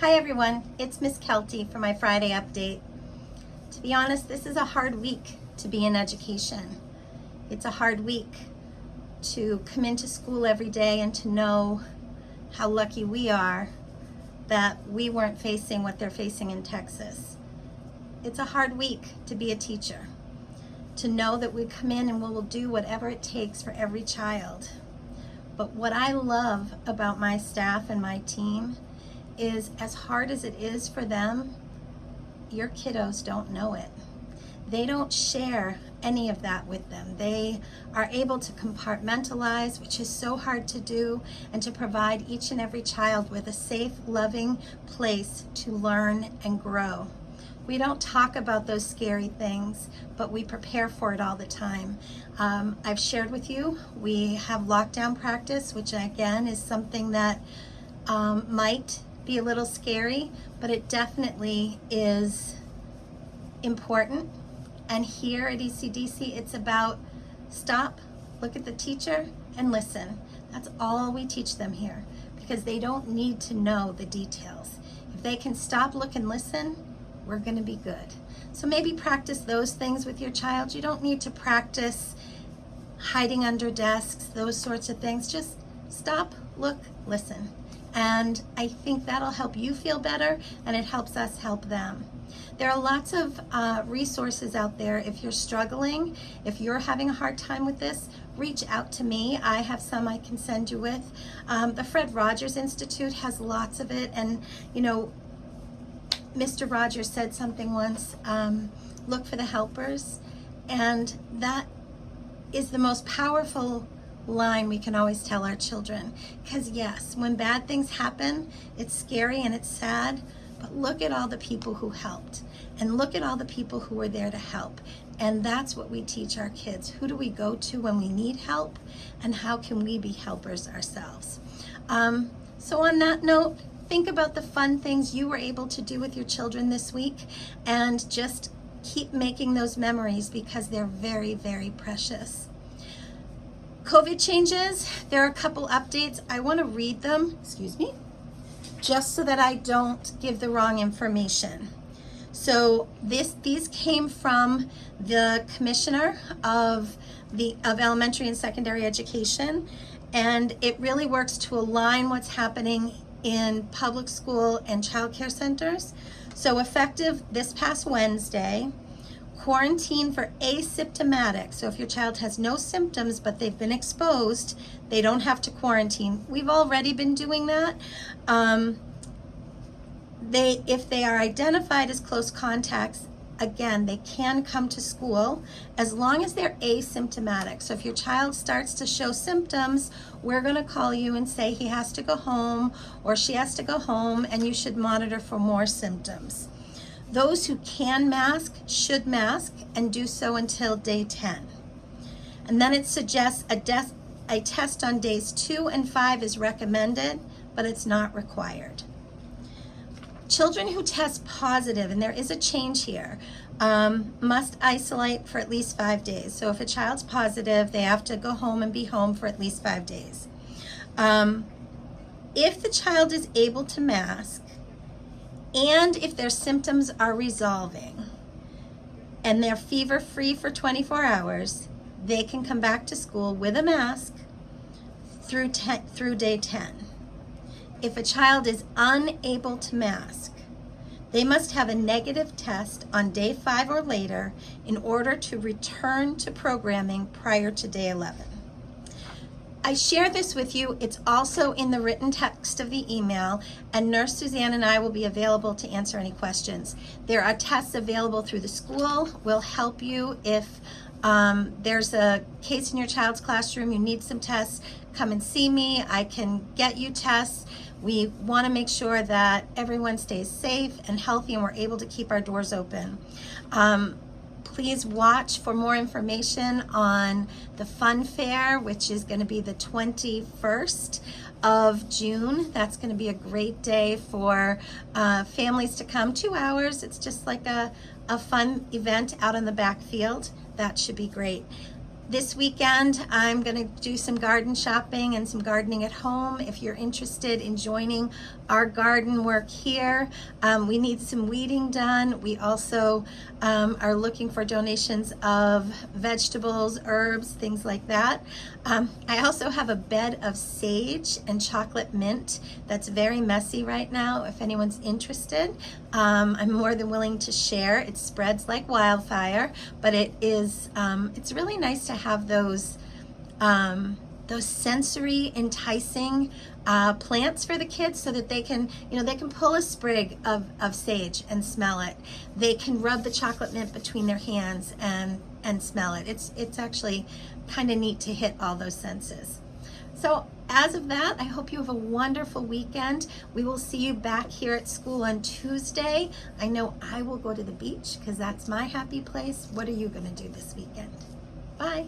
Hi everyone, it's Miss Kelty for my Friday update. To be honest, this is a hard week to be in education. It's a hard week to come into school every day and to know how lucky we are that we weren't facing what they're facing in Texas. It's a hard week to be a teacher, to know that we come in and we will do whatever it takes for every child. But what I love about my staff and my team is, as hard as it is for them, your kiddos don't know it. They don't share any of that with them. They are able to compartmentalize, which is so hard to do, and to provide each and every child with a safe, loving place to learn and grow. We don't talk about those scary things, but we prepare for it all the time. I've shared with you, we have lockdown practice, which again is something that might be a little scary, but it definitely is important. And here at ECDC, it's about stop, look at the teacher, and listen. That's all we teach them here, because they don't need to know the details. If they can stop, look, and listen, we're gonna be good. So maybe practice those things with your child. You don't need to practice hiding under desks, those sorts of things. Just stop, look, listen. And I think that'll help you feel better, and it helps us help them. There are lots of resources out there. If you're struggling, if you're having a hard time with this, reach out to me. I have some I can send you with. The Fred Rogers Institute has lots of it, and you know, Mr. Rogers said something once, look for the helpers, and that is the most powerful line we can always tell our children. Because yes, when bad things happen, it's scary and it's sad, but look at all the people who helped, and look at all the people who were there to help. And that's what we teach our kids. Who do we go to when we need help, and how can we be helpers ourselves? So on that note, think about the fun things you were able to do with your children this week, and just keep making those memories, because they're very, very precious. COVID changes, there are a couple updates. I want to read them, just so that I don't give the wrong information. So these came from the Commissioner of Elementary and Secondary Education, and it really works to align what's happening in public school and child care centers. So effective this past Wednesday, quarantine for asymptomatic. So if your child has no symptoms but they've been exposed, they don't have to quarantine. We've already been doing that. If they are identified as close contacts, again, they can come to school as long as they're asymptomatic. So if your child starts to show symptoms, we're going to call you and say he has to go home or she has to go home, and you should monitor for more symptoms. Those who can mask should mask, and do so until day 10. And then it suggests a test on days 2 and 5 is recommended, but it's not required. Children who test positive, and there is a change here, must isolate for at least 5 days. So if a child's positive, they have to go home and be home for at least 5 days. If the child is able to mask, and if their symptoms are resolving, and they're fever-free for 24 hours, they can come back to school with a mask through day 10. If a child is unable to mask, they must have a negative test on day 5 or later in order to return to programming prior to day 11. I share this with you. It's also in the written text of the email, and Nurse Suzanne and I will be available to answer any questions. There are tests available through the school. We'll help you if there's a case in your child's classroom, you need some tests, come and see me. I can get you tests. We want to make sure that everyone stays safe and healthy, and we're able to keep our doors open. Please watch for more information on the fun fair, which is going to be the 21st of June. That's going to be a great day for families to come. 2 hours. It's just like a fun event out in the backfield. That should be great. This weekend, I'm gonna do some garden shopping and some gardening at home. If you're interested in joining our garden work here, we need some weeding done. We also are looking for donations of vegetables, herbs, things like that. I also have a bed of sage and chocolate mint that's very messy right now. If anyone's interested, I'm more than willing to share. It spreads like wildfire, but it's really nice to have those sensory enticing plants for the kids, so that they can pull a sprig of sage and smell it. They can rub the chocolate mint between their hands and smell it. It's actually kind of neat to hit all those senses. So as of that, I hope you have a wonderful weekend. We will see you back here at school on Tuesday. I know I will go to the beach because that's my happy place. What are you going to do this weekend? Bye.